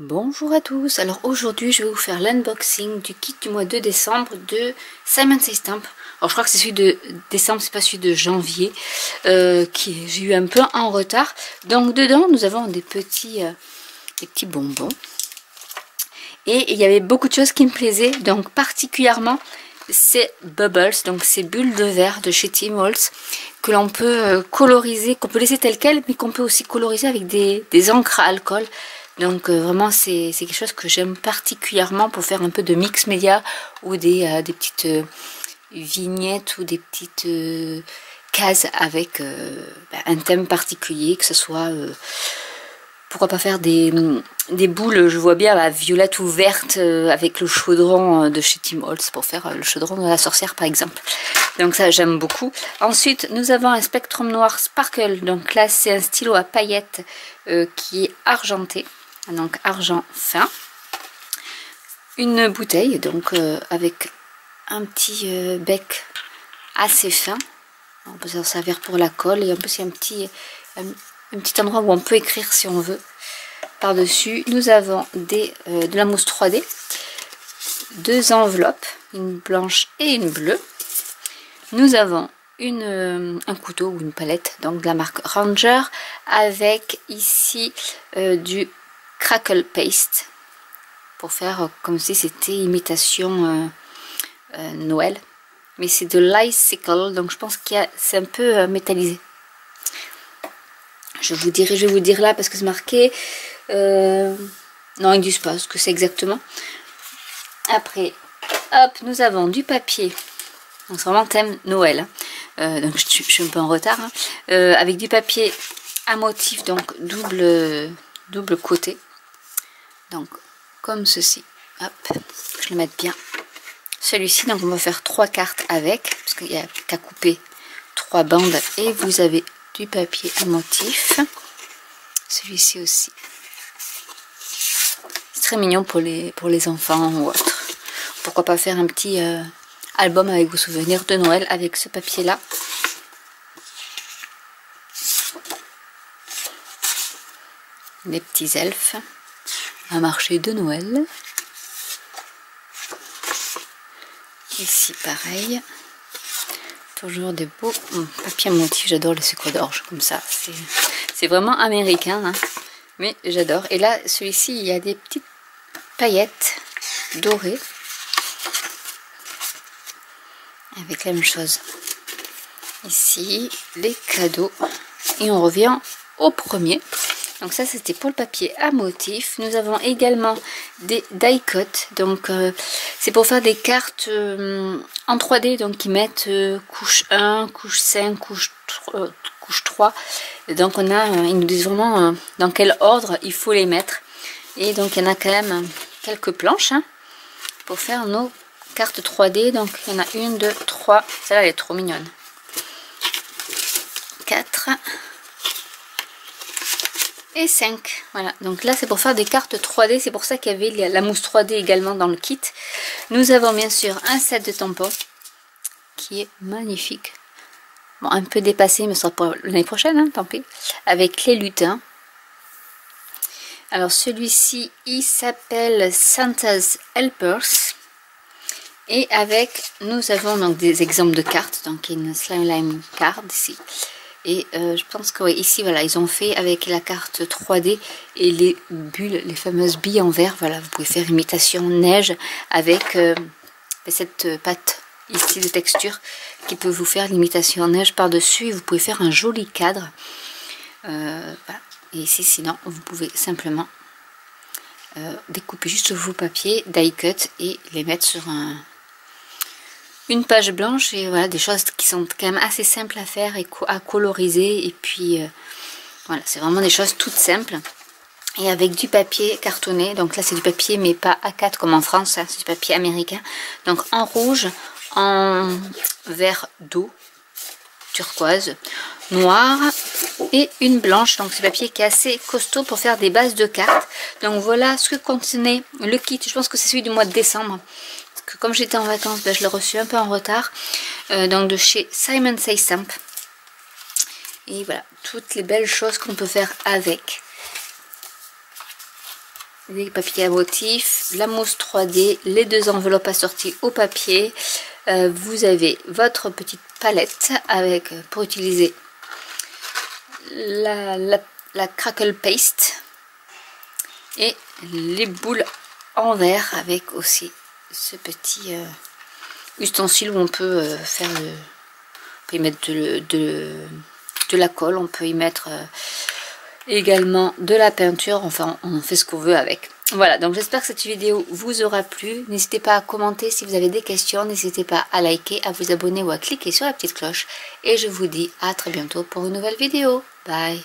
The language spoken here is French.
Bonjour à tous, alors aujourd'hui je vais vous faire l'unboxing du kit du mois de décembre de Simon Says Stamp. Alors je crois que c'est celui de décembre, c'est pas celui de janvier, j'ai eu un peu en retard. Donc dedans nous avons des petits bonbons. Et il y avait beaucoup de choses qui me plaisaient, donc particulièrement ces bubbles, donc ces bulles de verre de chez Tim Holtz que l'on peut coloriser, qu'on peut laisser tel quel, mais qu'on peut aussi coloriser avec des encres à alcool. Donc vraiment c'est quelque chose que j'aime particulièrement pour faire un peu de mix média ou des petites vignettes ou des petites cases avec un thème particulier, que ce soit pourquoi pas faire des boules, je vois bien la violette ou verte avec le chaudron de chez Tim Holtz pour faire le chaudron de la sorcière par exemple. Donc ça j'aime beaucoup. Ensuite nous avons un spectrum noir sparkle, donc là c'est un stylo à paillettes qui est argenté, donc argent fin. Une bouteille donc avec un petit bec assez fin, on peut s'en servir pour la colle, et en plus il y a un petit endroit où on peut écrire si on veut. Par dessus nous avons de la mousse 3D, deux enveloppes, une blanche et une bleue. Nous avons un couteau ou une palette, donc de la marque Ranger, avec ici du crackle paste pour faire comme si c'était imitation Noël, mais c'est de l'icicle, donc je pense que c'est un peu métallisé. Je vais vous dire là parce que c'est marqué. Non, ils disent pas ce que c'est exactement. Après, hop, nous avons du papier. Donc c'est vraiment thème Noël. Donc je suis un peu en retard. Avec du papier à motif, donc double côté. Donc comme ceci. Hop, je le mette bien. Celui-ci, donc on va faire 3 cartes avec, parce qu'il n'y a qu'à couper 3 bandes et vous avez du papier à motif. Celui-ci aussi. C'est très mignon pour les enfants ou autre. Pourquoi pas faire un petit album avec vos souvenirs de Noël avec ce papier là. Des petits elfes. Un marché de Noël. Ici pareil. Toujours des beaux papiers à motif. J'adore les sucres d'orge comme ça. C'est vraiment américain, hein, mais j'adore. Et là, celui-ci, il y a des petites paillettes dorées. Avec la même chose. Ici, les cadeaux. Et on revient au premier. Donc ça, c'était pour le papier à motif. Nous avons également des die cut. Donc c'est pour faire des cartes en 3D. Donc qui mettent couche 1, couche 5, couche 3. Et donc on a, ils nous disent vraiment dans quel ordre il faut les mettre. Et donc il y en a quand même quelques planches hein, pour faire nos cartes 3D. Donc il y en a 1, 2, 3. Celle-là elle est trop mignonne. 4. Et 5, voilà, donc là c'est pour faire des cartes 3D, c'est pour ça qu'il y avait la mousse 3D également dans le kit. Nous avons bien sûr un set de tampons qui est magnifique, bon un peu dépassé mais ce sera pour l'année prochaine, hein, tant pis, avec les lutins. Alors celui-ci il s'appelle Santa's Helpers, et avec nous avons donc des exemples de cartes, donc une slime card ici. Et je pense que oui, ici voilà, ils ont fait avec la carte 3D et les bulles, les fameuses billes en verre. Voilà, vous pouvez faire imitation neige avec cette pâte ici de texture qui peut vous faire l'imitation neige par dessus. Et vous pouvez faire un joli cadre. Voilà. Et ici, sinon, vous pouvez simplement découper juste vos papiers, die cut et les mettre sur une page blanche. Et voilà, des choses qui sont quand même assez simples à faire et à coloriser, et puis voilà, c'est vraiment des choses toutes simples et avec du papier cartonné. Donc là c'est du papier mais pas A4 comme en France, hein, c'est du papier américain, donc en rouge, en vert d'eau turquoise, noir et une blanche. Donc c'est papier qui est assez costaud pour faire des bases de cartes. Donc voilà ce que contenait le kit. Je pense que c'est celui du mois de décembre, que comme j'étais en vacances, ben, je l'ai reçu un peu en retard, donc de chez Simon Says Stamp. Et voilà, toutes les belles choses qu'on peut faire avec. les papiers à motifs, la mousse 3D, les 2 enveloppes assorties au papier. Vous avez votre petite palette avec pour utiliser la crackle paste et les boules en verre avec aussi ce petit ustensile où on peut faire on peut y mettre de la colle, on peut y mettre également de la peinture, enfin on fait ce qu'on veut avec. Voilà, donc j'espère que cette vidéo vous aura plu. N'hésitez pas à commenter si vous avez des questions, n'hésitez pas à liker, à vous abonner ou à cliquer sur la petite cloche. Et je vous dis à très bientôt pour une nouvelle vidéo. Bye!